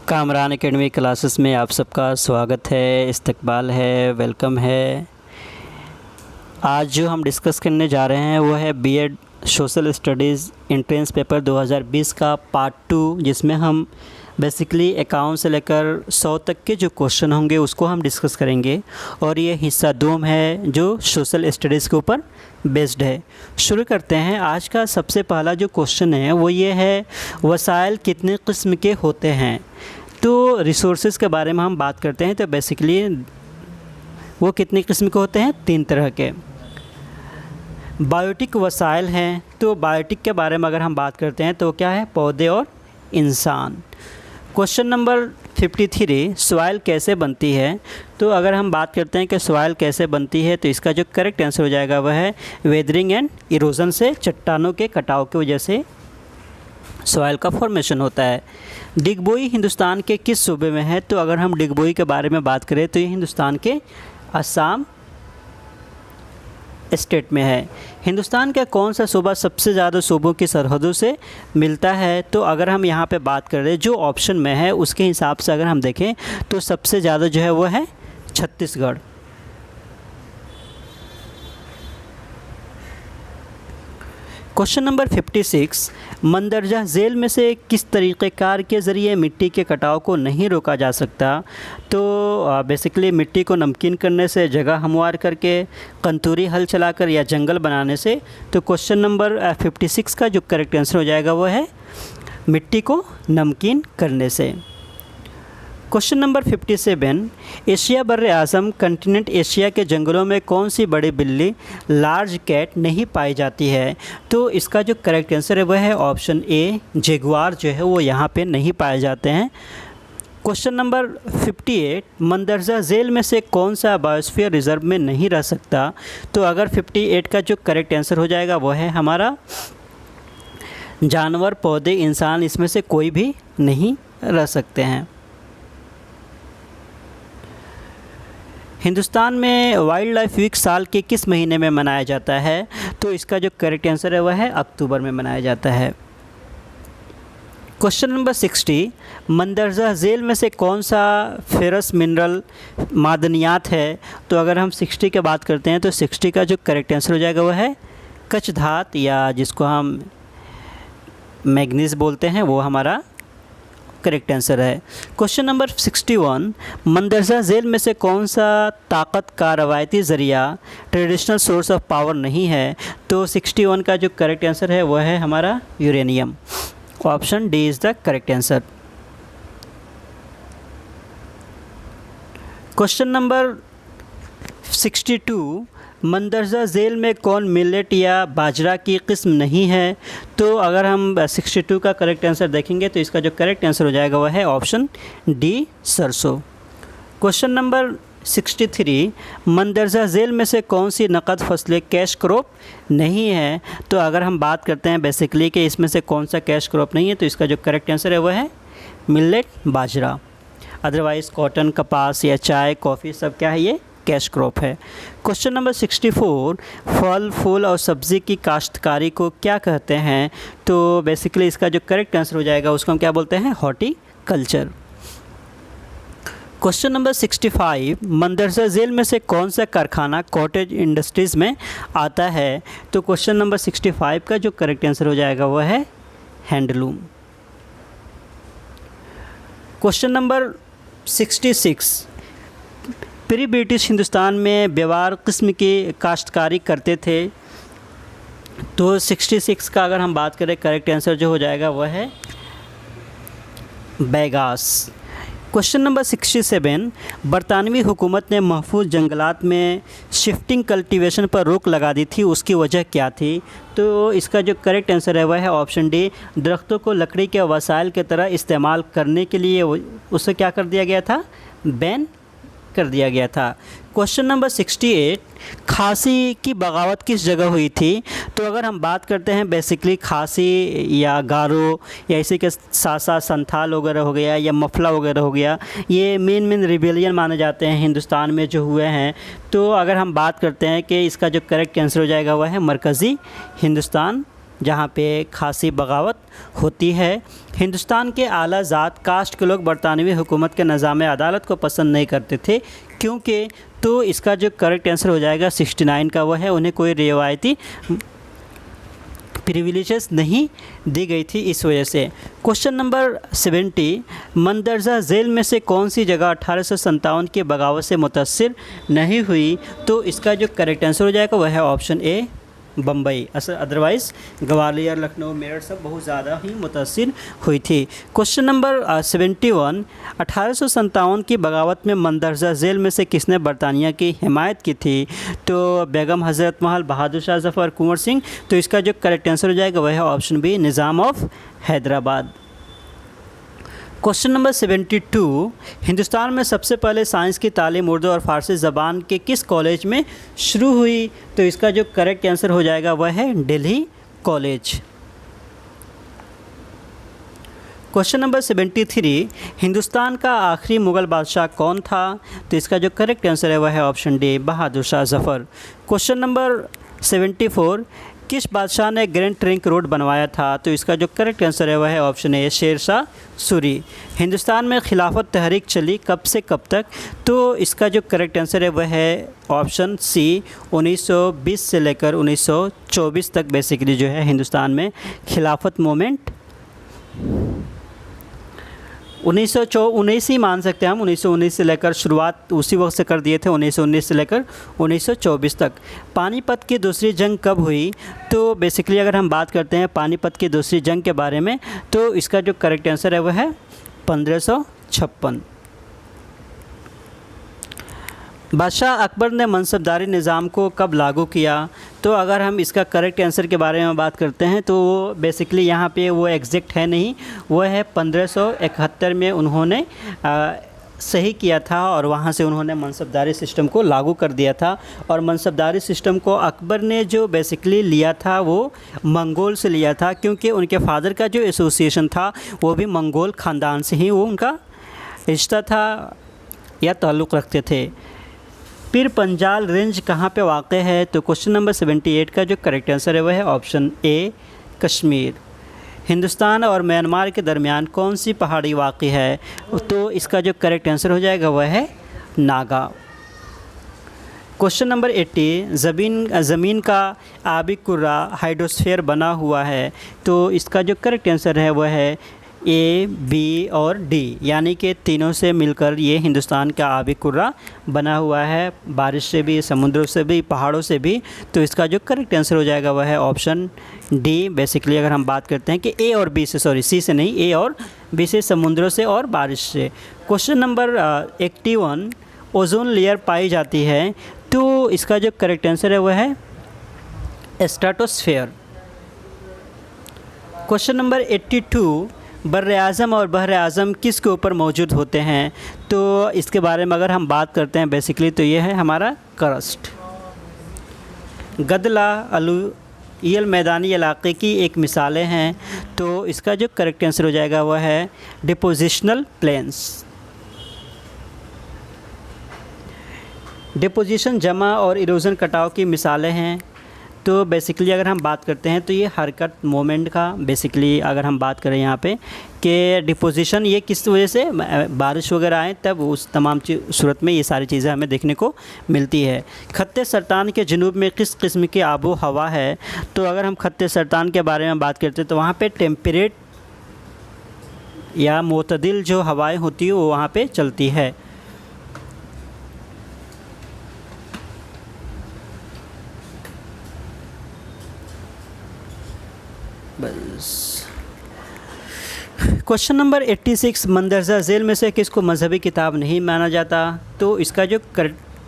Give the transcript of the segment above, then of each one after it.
Kamran academy classes में आप सबका स्वागत है, इस्तकबाल है, वेलकम है। आज जो हम डिस्कस करने जा रहे हैं वो है BEd social studies entrance paper 2020 का पार्ट 2, जिसमें हम बेसिकली अकाउंट से लेकर 100 तक के जो क्वेश्चन होंगे उसको हम डिस्कस करेंगे। और ये हिस्सा 2 है जो सोशल स्टडीज़ के ऊपर बेस्ड है। शुरू करते हैं। आज का सबसे पहला जो क्वेश्चन है वो ये है, वसाइल कितने किस्म के होते हैं। तो रिसोर्सेज के बारे में हम बात करते हैं। तो बेसिकली वो कितने किस्म के होते हैं? 3 तरह के। बायोटिक वसाइल हैं। तो बायोटिक के बारे में अगर हम बात करते हैं तो क्या है? पौधे और इंसान। क्वेश्चन नंबर 53, सॉइल कैसे बनती है। तो अगर हम बात करते हैं कि सॉइल कैसे बनती है तो इसका जो करेक्ट आंसर हो जाएगा वह है वेदरिंग एंड इरोजन से, चट्टानों के कटाव की वजह से सॉइल का फॉर्मेशन होता है। डिगबोई हिंदुस्तान के किस सूबे में है। तो अगर हम डिगबोई के बारे में बात करें तो ये हिंदुस्तान के असम स्टेट में है। हिंदुस्तान का कौन सा सूबा सबसे ज़्यादा सूबों की सरहदों से मिलता है। तो अगर हम यहाँ पे बात करें जो ऑप्शन में है उसके हिसाब से अगर हम देखें तो सबसे ज़्यादा जो है वो है छत्तीसगढ़। क्वेश्चन नंबर 56, मंदरजा झील में से किस तरीक़ेकार के ज़रिए मिट्टी के कटाव को नहीं रोका जा सकता। तो बेसिकली मिट्टी को नमकीन करने से, जगह हमवार करके, कंतूरी हल चलाकर या जंगल बनाने से। तो क्वेश्चन नंबर 56 का जो करेक्ट आंसर हो जाएगा वो है मिट्टी को नमकीन करने से। क्वेश्चन नंबर 57, एशिया बर्रे आज़म कंटिनेंट एशिया के जंगलों में कौन सी बड़ी बिल्ली लार्ज कैट नहीं पाई जाती है। तो इसका जो करेक्ट आंसर है वह है ऑप्शन ए, जगुआर जो है वो यहाँ पे नहीं पाए जाते हैं। क्वेश्चन नंबर 58, मंदरजा झील में से कौन सा बायोस्फीयर रिजर्व में नहीं रह सकता। तो अगर 58 का जो करेक्ट आंसर हो जाएगा वह है हमारा जानवर, पौधे, इंसान, इसमें से कोई भी नहीं रह सकते हैं। हिंदुस्तान में वाइल्ड लाइफ वीक साल के किस महीने में मनाया जाता है। तो इसका जो करेक्ट आंसर है वह है अक्टूबर में मनाया जाता है। क्वेश्चन नंबर 60, मंदरजा झील में से कौन सा फेरस मिनरल मादनियात है। तो अगर हम 60 की बात करते हैं तो 60 का जो करेक्ट आंसर हो जाएगा वह है कच्छ धात, या जिसको हम मैग्नीज बोलते हैं, वो हमारा करेक्ट आंसर है। क्वेश्चन नंबर 61, मंदरजा झील में से कौन सा ताकत का रवायती ज़रिया ट्रेडिशनल सोर्स ऑफ पावर नहीं है। तो 61 का जो करेक्ट आंसर है वह है हमारा uranium. Option D is the correct answer. Question number 62, मंदरजा झील में कौन मिलेट या बाजरा की किस्म नहीं है। तो अगर हम 62 का करेक्ट आंसर देखेंगे तो इसका जो करेक्ट आंसर हो जाएगा वह है ऑप्शन डी, सरसों। क्वेश्चन नंबर 63, मंदरजा झील में से कौन सी नकद फसलें कैश क्रॉप नहीं है। तो अगर हम बात करते हैं बेसिकली कि इसमें से कौन सा कैश क्रॉप नहीं है तो इसका जो करेक्ट आंसर है वह है मिलेट, बाजरा। अदरवाइज़ कॉटन, कपास या चाय, कॉफ़ी सब क्या है, ये कैश क्रॉप है। क्वेश्चन नंबर 64, फल, फूल और सब्ज़ी की काश्तकारी को क्या कहते हैं। तो बेसिकली इसका जो करेक्ट आंसर हो जाएगा उसको हम क्या बोलते हैं, हॉर्टिकल्चर। क्वेश्चन नंबर 65, मंदरजा झील में से कौन सा कारखाना कॉटेज इंडस्ट्रीज़ में आता है। तो क्वेश्चन नंबर 65 का जो करेक्ट आंसर हो जाएगा वह है handloom. Question number 66, pre British Hindustan में व्यवहार किस्म की काश्तकारी करते थे। तो 66 का अगर हम बात करें करेक्ट आंसर जो हो जाएगा वह है बैगास। क्वेश्चन नंबर 67, बरतानवी हुकूमत ने महफूज जंगलात में शिफ्टिंग कल्टीवेशन पर रोक लगा दी थी, उसकी वजह क्या थी। तो इसका जो करेक्ट आंसर है वह है ऑप्शन डी, दरख्तों को लकड़ी के वसाइल की तरह इस्तेमाल करने के लिए उसे क्या कर दिया गया था, बैन कर दिया गया था। क्वेश्चन नंबर 68, खासी की बगावत किस जगह हुई थी। तो अगर हम बात करते हैं बेसिकली खासी या गारो या इसी के साथ साथ संथाल वगैरह हो गया या मफला वगैरह हो गया, ये मेन रिबेलियन माने जाते हैं हिंदुस्तान में जो हुए हैं। तो अगर हम बात करते हैं कि इसका जो करेक्ट आंसर हो जाएगा वह है मरकज़ी हिंदुस्तान जहाँ पे खासी बगावत होती है। हिंदुस्तान के आला ज़ात कास्ट के लोग बरतानवी हुकूमत के निज़ाम अदालत को पसंद नहीं करते थे, क्योंकि तो इसका जो करेक्ट आंसर हो जाएगा 69 का, वह है उन्हें कोई रिवायती प्रिविलेजेस नहीं दी गई थी इस वजह से। क्वेश्चन नंबर 70, मंदरजा झेल में से कौन सी जगह 1857 की बगावत से मुतासिर नहीं हुई? तो इसका जो करेक्ट आंसर हो जाएगा वह है option A, Bombay. Otherwise Gwalior, Lucknow, Meerut सब बहुत ज़्यादा ही मुतासिर हुई थी। क्वेश्चन नंबर 71, 1857 की बगावत में मंदरजा झेल में से किसने बरतानिया की हिमायत की थी? तो बेगम हज़रत महल, बहादुर शाह ज़फ़र, कुंवर सिंह। तो इसका जो करेक्ट आंसर हो जाएगा वह है option B, Nizam of Hyderabad. Question number 72, Hindustan में सबसे पहले साइंस की तालीम उर्दू और फ़ारसी ज़बान के किस कॉलेज में शुरू हुई? तो इसका जो करेक्ट आंसर हो जाएगा वह है Delhi college. Question number 73, Hindustan का आखिरी मुग़ल बादशाह कौन था? तो इसका जो करेक्ट आंसर है वह है option D, Bahadur Shah Zafar. Question number 74, किस बादशाह ने ग्रैंड ट्रंक रोड बनवाया था? तो इसका जो करेक्ट आंसर है वह है ऑप्शन ए, शेर शाह सूरी। हिंदुस्तान में खिलाफत तहरीक चली कब से कब तक? तो इसका जो करेक्ट आंसर है वह है ऑप्शन सी, 1920 से लेकर 1924 तक बेसिकली जो है हिंदुस्तान में खिलाफत मूवमेंट 1919 ही मान सकते हैं हम। 1919 से लेकर शुरुआत उसी वक्त से कर दिए थे, 1919 से लेकर 1924 तक। पानीपत की दूसरी जंग कब हुई? तो बेसिकली अगर हम बात करते हैं पानीपत की दूसरी जंग के बारे में, तो इसका जो करेक्ट आंसर है वह है 1556। बादशाह अकबर ने मनसबदारी निज़ाम को कब लागू किया? तो अगर हम इसका करेक्ट आंसर के बारे में बात करते हैं तो वो बेसिकली यहाँ पे वो एग्जैक्ट है नहीं, वो है 1571 में उन्होंने सही किया था और वहाँ से उन्होंने मनसबदारी सिस्टम को लागू कर दिया था। और मनसबदारी सिस्टम को अकबर ने जो बेसिकली लिया था वो मंगोल से लिया था, क्योंकि उनके फादर का जो एसोसिएशन था वो भी मंगोल ख़ानदान से ही वो उनका रिश्ता था या ताल्लुक़ रखते थे। पीर पंजाल रेंज कहाँ पे वाक़ है? तो क्वेश्चन नंबर 78 का जो करेक्ट आंसर है वह है ऑप्शन ए, कश्मीर। हिंदुस्तान और म्यांमार के दरमियान कौन सी पहाड़ी वाक़ है? तो इसका जो करेक्ट आंसर हो जाएगा वह है नागा। क्वेश्चन नंबर 80, ज़मीन का आबी कुर्रा हाइड्रोस्फीयर बना हुआ है। तो इसका जो करेक्ट आंसर है वह है ए, बी और डी, यानी कि तीनों से मिलकर ये हिंदुस्तान का आबी कुर्रा बना हुआ है, बारिश से भी, समुद्रों से भी, पहाड़ों से भी। तो इसका जो करेक्ट आंसर हो जाएगा वह है ऑप्शन डी। बेसिकली अगर हम बात करते हैं कि ए और बी से, सॉरी सी से नहीं, ए और बी से, समुद्रों से और बारिश से। क्वेश्चन नंबर 81, ओजोन लेयर पाई जाती है। तो इसका जो करेक्ट आंसर है वह है स्ट्रेटोस्फीयर। क्वेश्चन नंबर 82, बर्र-ए-आज़म और बहर-ए-आज़म किस के ऊपर मौजूद होते हैं? तो इसके बारे में अगर हम बात करते हैं बेसिकली तो ये है हमारा क्रस्ट। गदला, अलुवियल मैदानी इलाके की एक मिसालें हैं। तो इसका जो करेक्ट आंसर हो जाएगा वह है डिपोजिशनल प्लेन्स। डिपोजिशन जमा और इरोजन कटाव की मिसालें हैं। तो बेसिकली अगर हम बात करते हैं तो ये हरकत मोमेंट का, बेसिकली अगर हम बात करें यहाँ पे कि डिपोजिशन ये किस वजह से, बारिश वगैरह आए तब उस तमाम सूरत में ये सारी चीज़ें हमें देखने को मिलती है। खत्ते सरतान के जनूब में किस किस्म की आबो हवा है? तो अगर हम खत्ते सरतान के बारे में बात करते हैं तो वहाँ पे टेम्परेट या मोतदिल जो हवाएं होती है वो वहाँ पे चलती है। बस। क्वेश्चन नंबर 86, मंदरजा झेल में से किसको मजहबी किताब नहीं माना जाता? तो इसका जो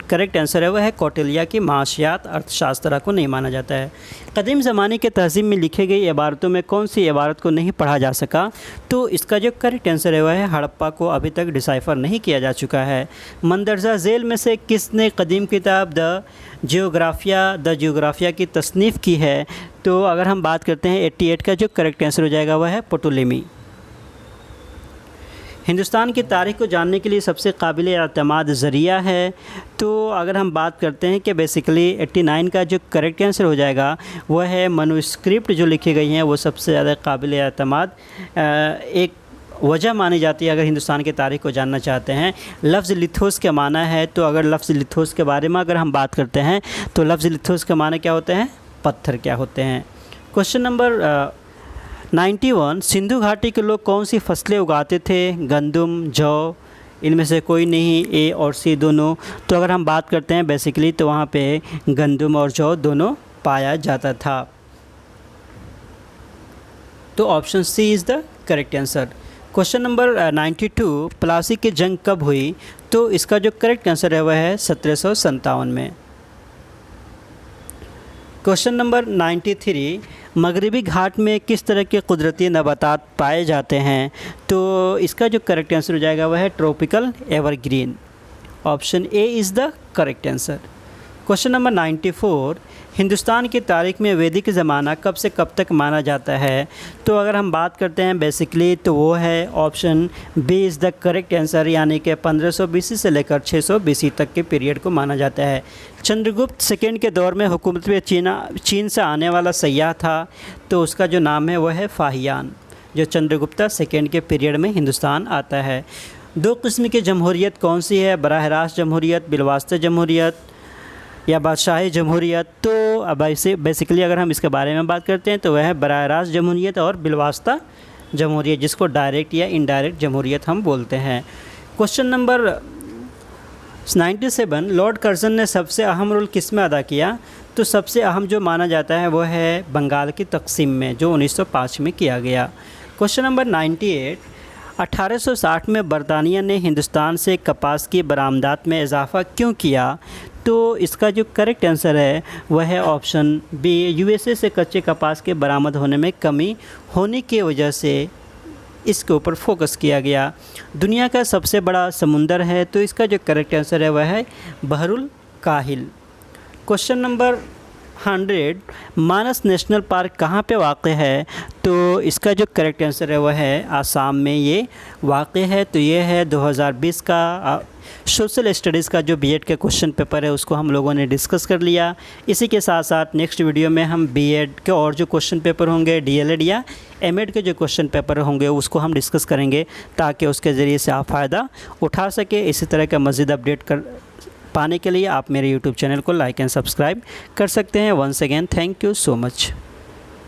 करेक्ट आंसर है वह है कौटिल्य की माशियात अर्थशास्त्र को नहीं माना जाता है। कदीम ज़माने के तहज़ीब में लिखे गई इबारतों में कौन सी इबारत को नहीं पढ़ा जा सका? तो इसका जो करेक्ट आंसर है वह है हड़प्पा को अभी तक डिसाइफर नहीं किया जा चुका है। मंदरजा झेल में से किसने कदीम किताब द जियोग्राफिया की तसनीफ़ की है? तो अगर हम बात करते हैं 88 का जो करेक्ट आंसर हो जाएगा वह है पटोलेमी। हिंदुस्तान की तारीख़ को जानने के लिए सबसे काबिल एतमाद ज़रिया है, तो अगर हम बात करते हैं कि बेसिकली 89 का जो करेक्ट आंसर हो जाएगा वह है मनुस्क्रिप्ट जो लिखी गई हैं वो सबसे ज़्यादा काबिल एतमाद एक वजह मानी जाती है अगर हिंदुस्तान की तारीख़ को जानना चाहते हैं। लफ्ज़ लिथोस का माना है, तो अगर लफ्ज़ लिथोस के बारे में अगर हम बात करते हैं तो लफ्ज़ लिथोस के माने क्या होते हैं, पत्थर क्या होते हैं। क्वेश्चन नंबर 91, सिंधु घाटी के लोग कौन सी फसलें उगाते थे, गंदम, जौ, इनमें से कोई नहीं, ए और सी दोनों। तो अगर हम बात करते हैं बेसिकली तो वहाँ पे गंदम और जौ दोनों पाया जाता था। तो option C is the correct answer. Question number 92, Plassey की जंग कब हुई, तो इसका जो करेक्ट आंसर है वह है 1757 में। क्वेश्चन नंबर 93, मगरिबी घाट में किस तरह के कुदरती नबातात पाए जाते हैं, तो इसका जो करेक्ट आंसर हो जाएगा वह है tropical evergreen. Option A is the correct answer. Question number 94, Hindustan की तारीख़ में वैदिक ज़माना कब से कब तक माना जाता है, तो अगर हम बात करते हैं बेसिकली तो वो है option B is the correct answer, यानी कि 1500 BC से लेकर 600 BC तक के पीरियड को माना जाता है। चंद्रगुप्त सेकेंड के दौर में हुकूमत में चीन से आने वाला सयाह था, तो उसका जो नाम है वह है फाहियान, जो चंद्रगुप्ता सेकेंड के पीरियड में हिंदुस्तान आता है। दो किस्म की जमहूरियत कौन सी है, बराह रास्त जमहूरियत, बिलवास्ते जमहूरियत या बादशाही जमहूरियत। तो अब ऐसे बेसिकली अगर हम इसके बारे में बात करते हैं तो वह है बराह रास्त जमहूरियत और बिलवास्ता जमहूरियत, जिसको डायरेक्ट या इनडायरेक्ट जमहूरियत हम बोलते हैं। क्वेश्चन नंबर 97, लॉर्ड कर्जन ने सबसे अहम रोल किस में अदा किया, तो सबसे अहम जो माना जाता है वो है बंगाल की तकसीम में, जो 1905 में किया गया। क्वेश्चन नंबर 98, 1860 में बरतानिया ने हिंदुस्तान से कपास की बरामदात में इजाफ़ा क्यों किया, तो इसका जो करेक्ट आंसर है वह है ऑप्शन बी, यूएसए से कच्चे कपास के बरामद होने में कमी होने की वजह से इसके ऊपर फोकस किया गया। दुनिया का सबसे बड़ा समुंदर है, तो इसका जो करेक्ट आंसर है वह है बहरुल काहिल। क्वेश्चन नंबर 100, मानस नेशनल पार्क कहाँ पे वाक़ है, तो इसका जो करेक्ट आंसर है वह है आसाम में ये वाक़ है। तो ये है 2020 का सोशल स्टडीज़ का जो बीएड का क्वेश्चन पेपर है उसको हम लोगों ने डिस्कस कर लिया। इसी के साथ साथ नेक्स्ट वीडियो में हम बीएड के और जो क्वेश्चन पेपर होंगे, डीएलएड या एमएड के जो क्वेश्चन पेपर होंगे उसको हम डिस्कस करेंगे, ताकि उसके ज़रिए से आप फ़ायदा उठा सके। इसी तरह का मज़ीद अपडेट पाने के लिए आप मेरे यूट्यूब चैनल को लाइक एंड सब्सक्राइब कर सकते हैं। Once again thank you so much.